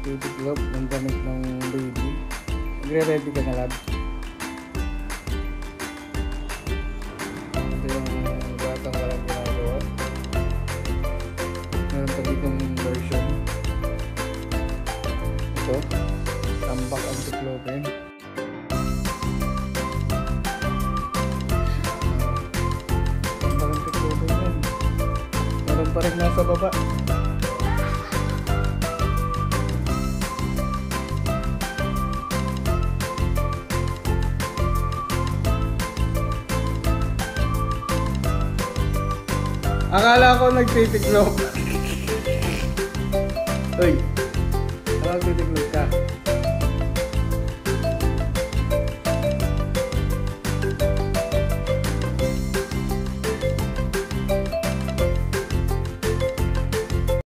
nagtitiklop ng damit ng baby. Nagre-ready ka na, lab. Ito yung batang walang ginagawa. Meron pa ditong version. Ito, tambak ang tiklopin. Tambak ang tiklopin yan. Meron pa rin nasa baba. Akala ko nagtitiklop. Uy, akala ko nagtitiklop ka.